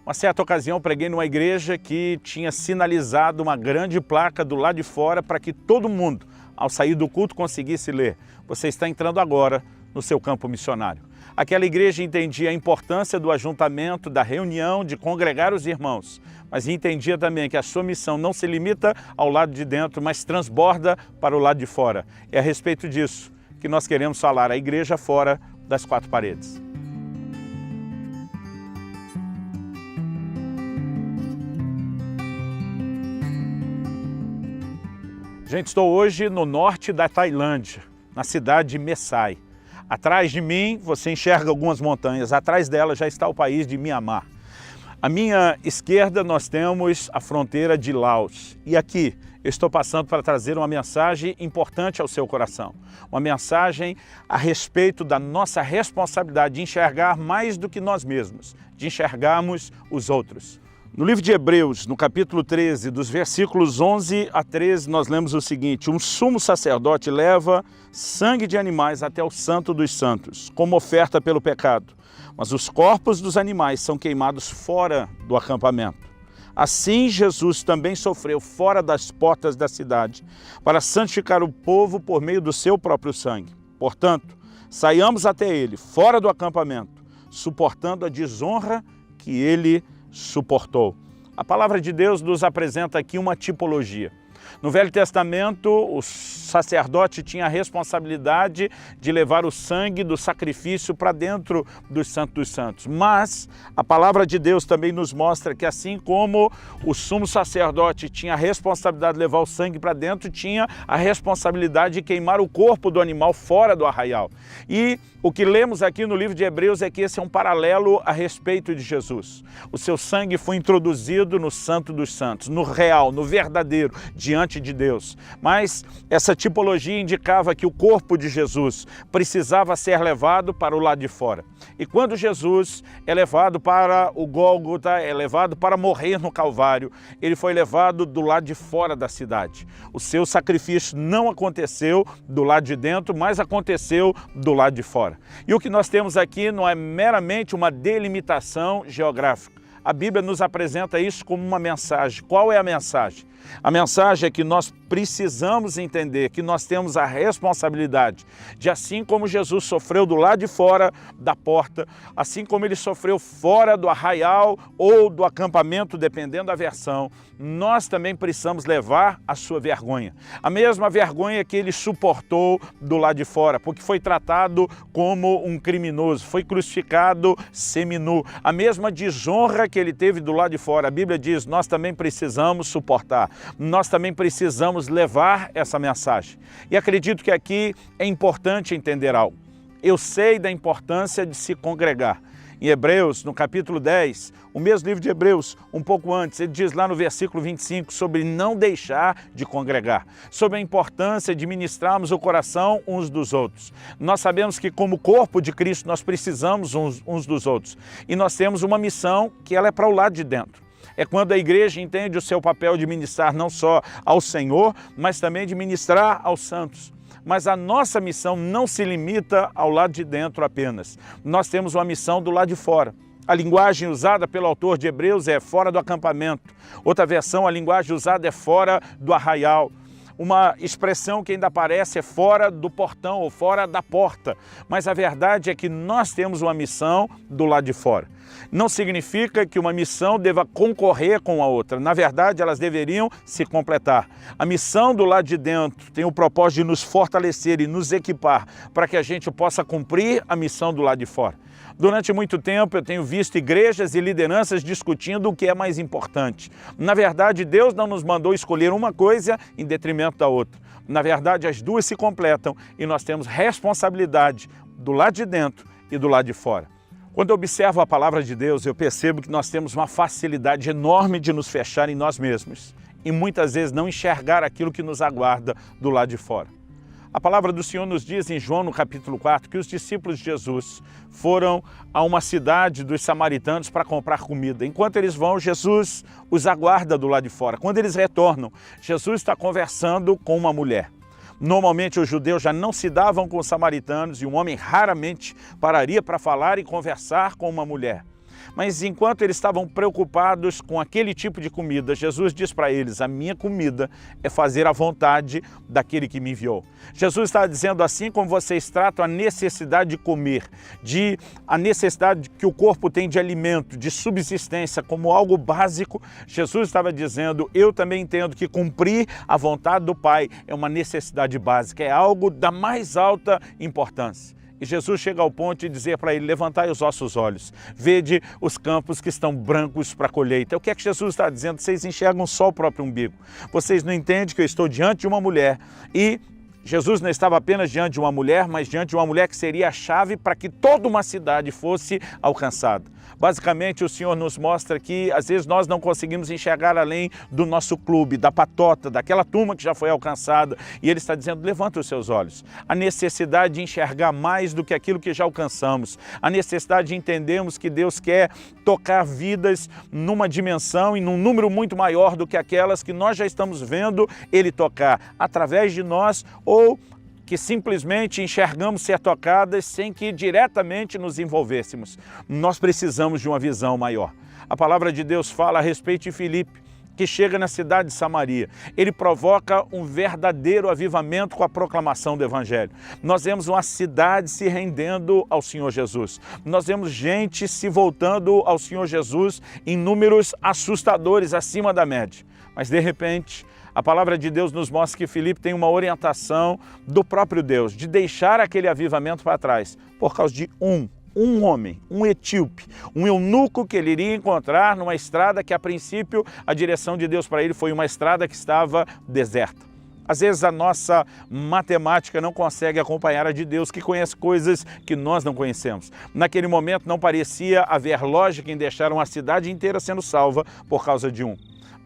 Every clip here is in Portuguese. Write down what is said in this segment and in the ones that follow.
Uma certa ocasião preguei numa igreja que tinha sinalizado uma grande placa do lado de fora para que todo mundo, ao sair do culto, conseguisse ler: você está entrando agora no seu campo missionário. Aquela igreja entendia a importância do ajuntamento, da reunião, de congregar os irmãos, mas entendia também que a sua missão não se limita ao lado de dentro, mas transborda para o lado de fora. É a respeito disso que nós queremos falar, a igreja fora das quatro paredes. Gente, estou hoje no norte da Tailândia, na cidade de Mae Sai. Atrás de mim você enxerga algumas montanhas, atrás dela já está o país de Myanmar. À minha esquerda nós temos a fronteira de Laos. E aqui eu estou passando para trazer uma mensagem importante ao seu coração. Uma mensagem a respeito da nossa responsabilidade de enxergar mais do que nós mesmos, de enxergarmos os outros. No livro de Hebreus, no capítulo 13, dos versículos 11 a 13, nós lemos o seguinte: um sumo sacerdote leva sangue de animais até o Santo dos Santos, como oferta pelo pecado, mas os corpos dos animais são queimados fora do acampamento. Assim Jesus também sofreu fora das portas da cidade, para santificar o povo por meio do seu próprio sangue. Portanto, saiamos até ele, fora do acampamento, suportando a desonra que ele suportou. A palavra de Deus nos apresenta aqui uma tipologia. No Velho Testamento, o sacerdote tinha a responsabilidade de levar o sangue do sacrifício para dentro dos Santos dos Santos. Mas a palavra de Deus também nos mostra que, assim como o sumo sacerdote tinha a responsabilidade de levar o sangue para dentro, tinha a responsabilidade de queimar o corpo do animal fora do arraial. E o que lemos aqui no livro de Hebreus é que esse é um paralelo a respeito de Jesus. O seu sangue foi introduzido no Santo dos Santos, no real, no verdadeiro, diante de Deus. Mas essa tipologia indicava que o corpo de Jesus precisava ser levado para o lado de fora. E quando Jesus é levado para o Gólgota, é levado para morrer no Calvário, ele foi levado do lado de fora da cidade. O seu sacrifício não aconteceu do lado de dentro, mas aconteceu do lado de fora. E o que nós temos aqui não é meramente uma delimitação geográfica. A Bíblia nos apresenta isso como uma mensagem. Qual é a mensagem? A mensagem é que nós precisamos entender que nós temos a responsabilidade de, assim como Jesus sofreu do lado de fora da porta, assim como ele sofreu fora do arraial ou do acampamento, dependendo da versão, nós também precisamos levar a sua vergonha. A mesma vergonha que ele suportou do lado de fora, porque foi tratado como um criminoso, foi crucificado seminu. A mesma desonra que ele teve do lado de fora, a Bíblia diz, nós também precisamos suportar. Nós também precisamos levar essa mensagem. E acredito que aqui é importante entender algo. Eu sei da importância de se congregar. Em Hebreus, no capítulo 10, o mesmo livro de Hebreus, um pouco antes, ele diz lá no versículo 25 sobre não deixar de congregar, sobre a importância de ministrarmos o coração uns dos outros. Nós sabemos que como corpo de Cristo nós precisamos uns dos outros e nós temos uma missão que ela é para o lado de dentro. É quando a igreja entende o seu papel de ministrar não só ao Senhor, mas também de ministrar aos santos. Mas a nossa missão não se limita ao lado de dentro apenas. Nós temos uma missão do lado de fora. A linguagem usada pelo autor de Hebreus é fora do acampamento. Outra versão, a linguagem usada é fora do arraial. Uma expressão que ainda aparece é fora do portão ou fora da porta. Mas a verdade é que nós temos uma missão do lado de fora. Não significa que uma missão deva concorrer com a outra. Na verdade, elas deveriam se completar. A missão do lado de dentro tem o propósito de nos fortalecer e nos equipar para que a gente possa cumprir a missão do lado de fora. Durante muito tempo eu tenho visto igrejas e lideranças discutindo o que é mais importante. Na verdade, Deus não nos mandou escolher uma coisa em detrimento da outra. Na verdade, as duas se completam e nós temos responsabilidade do lado de dentro e do lado de fora. Quando eu observo a palavra de Deus, eu percebo que nós temos uma facilidade enorme de nos fechar em nós mesmos e muitas vezes não enxergar aquilo que nos aguarda do lado de fora. A palavra do Senhor nos diz em João, no capítulo 4, que os discípulos de Jesus foram a uma cidade dos samaritanos para comprar comida. Enquanto eles vão, Jesus os aguarda do lado de fora. Quando eles retornam, Jesus está conversando com uma mulher. Normalmente os judeus já não se davam com os samaritanos e um homem raramente pararia para falar e conversar com uma mulher. Mas enquanto eles estavam preocupados com aquele tipo de comida, Jesus diz para eles: a minha comida é fazer a vontade daquele que me enviou. Jesus está dizendo, assim como vocês tratam a necessidade de comer, a necessidade que o corpo tem de alimento, de subsistência como algo básico, Jesus estava dizendo, eu também entendo que cumprir a vontade do Pai é uma necessidade básica, é algo da mais alta importância. E Jesus chega ao ponto de dizer para ele: levantai os vossos olhos, vede os campos que estão brancos para a colheita. O que é que Jesus está dizendo? Vocês enxergam só o próprio umbigo. Vocês não entendem que eu estou diante de uma mulher e Jesus não estava apenas diante de uma mulher, mas diante de uma mulher que seria a chave para que toda uma cidade fosse alcançada. Basicamente, o Senhor nos mostra que às vezes nós não conseguimos enxergar além do nosso clube, da patota, daquela turma que já foi alcançada. E Ele está dizendo: levanta os seus olhos. A necessidade de enxergar mais do que aquilo que já alcançamos. A necessidade de entendermos que Deus quer tocar vidas numa dimensão e num número muito maior do que aquelas que nós já estamos vendo Ele tocar através de nós, ou que simplesmente enxergamos ser tocadas sem que diretamente nos envolvêssemos. Nós precisamos de uma visão maior. A palavra de Deus fala a respeito de Filipe, que chega na cidade de Samaria. Ele provoca um verdadeiro avivamento com a proclamação do Evangelho. Nós vemos uma cidade se rendendo ao Senhor Jesus. Nós vemos gente se voltando ao Senhor Jesus em números assustadores, acima da média. Mas de repente, a palavra de Deus nos mostra que Filipe tem uma orientação do próprio Deus, de deixar aquele avivamento para trás, por causa de um homem, um etíope, um eunuco que ele iria encontrar numa estrada que, a princípio, a direção de Deus para ele foi uma estrada que estava deserta. Às vezes a nossa matemática não consegue acompanhar a de Deus, que conhece coisas que nós não conhecemos. Naquele momento não parecia haver lógica em deixar uma cidade inteira sendo salva por causa de um.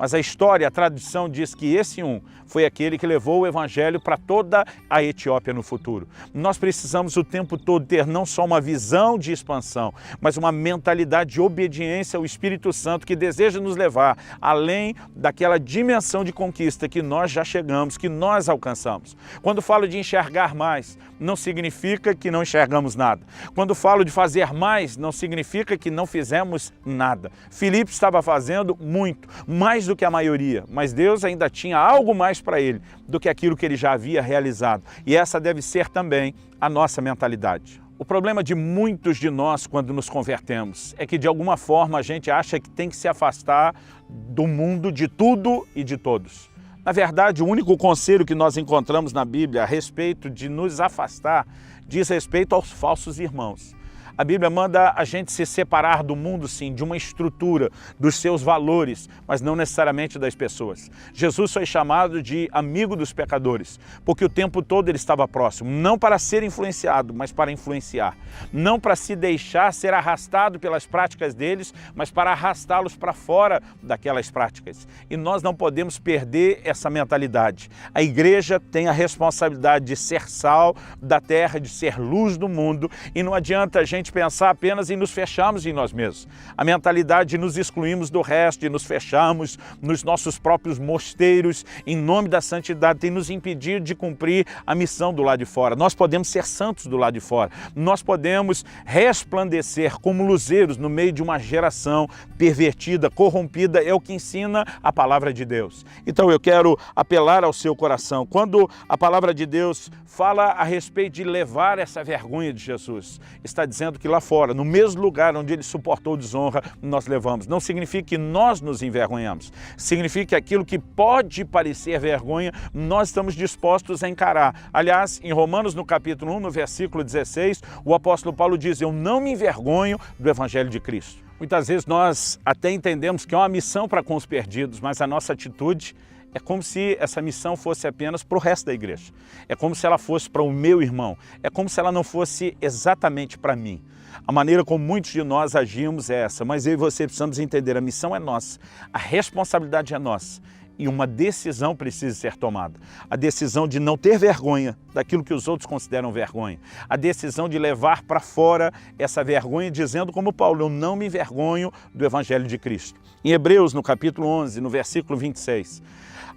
Mas a história, a tradição diz que esse um foi aquele que levou o Evangelho para toda a Etiópia no futuro. Nós precisamos o tempo todo ter não só uma visão de expansão, mas uma mentalidade de obediência ao Espírito Santo que deseja nos levar além daquela dimensão de conquista que nós já chegamos, que nós alcançamos. Quando falo de enxergar mais, não significa que não enxergamos nada. Quando falo de fazer mais, não significa que não fizemos nada. Filipe estava fazendo muito, mais do que a maioria, mas Deus ainda tinha algo mais para ele do que aquilo que ele já havia realizado. E essa deve ser também a nossa mentalidade. O problema de muitos de nós quando nos convertemos é que de alguma forma a gente acha que tem que se afastar do mundo, de tudo e de todos. Na verdade, o único conselho que nós encontramos na Bíblia a respeito de nos afastar diz respeito aos falsos irmãos. A Bíblia manda a gente se separar do mundo, sim, de uma estrutura, dos seus valores, mas não necessariamente das pessoas. Jesus foi chamado de amigo dos pecadores, porque o tempo todo ele estava próximo, não para ser influenciado, mas para influenciar. Não para se deixar ser arrastado pelas práticas deles, mas para arrastá-los para fora daquelas práticas. E nós não podemos perder essa mentalidade. A igreja tem a responsabilidade de ser sal da terra, de ser luz do mundo, e não adianta a gente pensar apenas em nos fecharmos em nós mesmos. A mentalidade de nos excluirmos do resto, de nos fecharmos nos nossos próprios mosteiros, em nome da santidade, tem nos impedido de cumprir a missão do lado de fora. Nós podemos ser santos do lado de fora. Nós podemos resplandecer como luzeiros no meio de uma geração pervertida, corrompida, é o que ensina a palavra de Deus. Então eu quero apelar ao seu coração. Quando a palavra de Deus fala a respeito de levar essa vergonha de Jesus, está dizendo que lá fora, no mesmo lugar onde ele suportou desonra, nós levamos. Não significa que nós nos envergonhamos. Significa que aquilo que pode parecer vergonha, nós estamos dispostos a encarar. Aliás, em Romanos, no capítulo 1, no versículo 16, o apóstolo Paulo diz: eu não me envergonho do Evangelho de Cristo. Muitas vezes nós até entendemos que é uma missão para com os perdidos, mas a nossa atitude é como se essa missão fosse apenas para o resto da igreja. É como se ela fosse para o meu irmão. É como se ela não fosse exatamente para mim. A maneira como muitos de nós agimos é essa, mas eu e você precisamos entender, a missão é nossa, a responsabilidade é nossa. E uma decisão precisa ser tomada. A decisão de não ter vergonha daquilo que os outros consideram vergonha. A decisão de levar para fora essa vergonha, dizendo como Paulo: eu não me envergonho do Evangelho de Cristo. Em Hebreus, no capítulo 11, no versículo 26,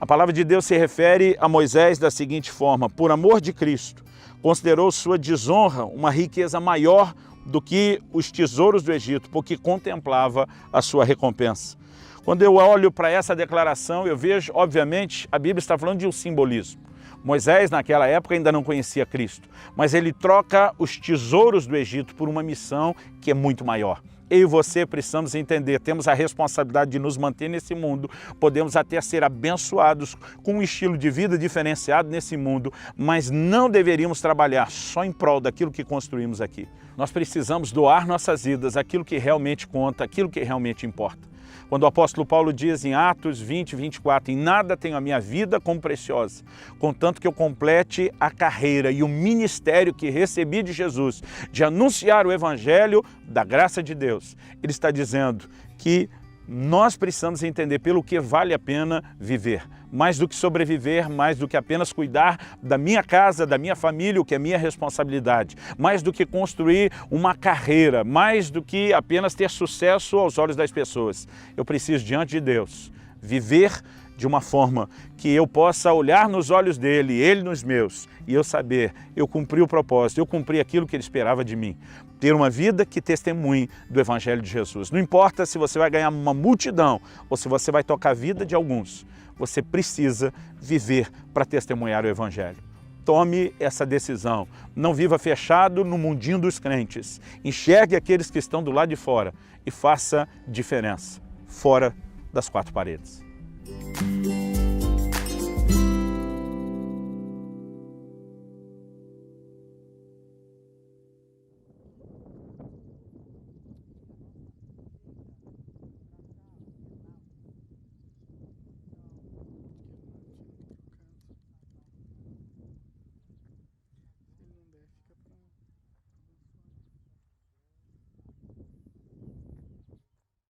a palavra de Deus se refere a Moisés da seguinte forma: por amor de Cristo, considerou sua desonra uma riqueza maior do que os tesouros do Egito, porque contemplava a sua recompensa. Quando eu olho para essa declaração, eu vejo, obviamente, a Bíblia está falando de um simbolismo. Moisés, naquela época, ainda não conhecia Cristo, mas ele troca os tesouros do Egito por uma missão que é muito maior. Eu e você precisamos entender, temos a responsabilidade de nos manter nesse mundo, podemos até ser abençoados com um estilo de vida diferenciado nesse mundo, mas não deveríamos trabalhar só em prol daquilo que construímos aqui. Nós precisamos doar nossas vidas, aquilo que realmente conta, aquilo que realmente importa. Quando o apóstolo Paulo diz em Atos 20, 24, em nada tenho a minha vida como preciosa, contanto que eu complete a carreira e o ministério que recebi de Jesus, de anunciar o evangelho da graça de Deus. Ele está dizendo que nós precisamos entender pelo que vale a pena viver. Mais do que sobreviver, mais do que apenas cuidar da minha casa, da minha família, o que é minha responsabilidade. Mais do que construir uma carreira, mais do que apenas ter sucesso aos olhos das pessoas. Eu preciso, diante de Deus, viver de uma forma que eu possa olhar nos olhos dele, ele nos meus, e eu saber, eu cumpri o propósito, eu cumpri aquilo que ele esperava de mim. Ter uma vida que testemunhe do Evangelho de Jesus. Não importa se você vai ganhar uma multidão ou se você vai tocar a vida de alguns, você precisa viver para testemunhar o Evangelho. Tome essa decisão. Não viva fechado no mundinho dos crentes. Enxergue aqueles que estão do lado de fora e faça diferença, fora das quatro paredes.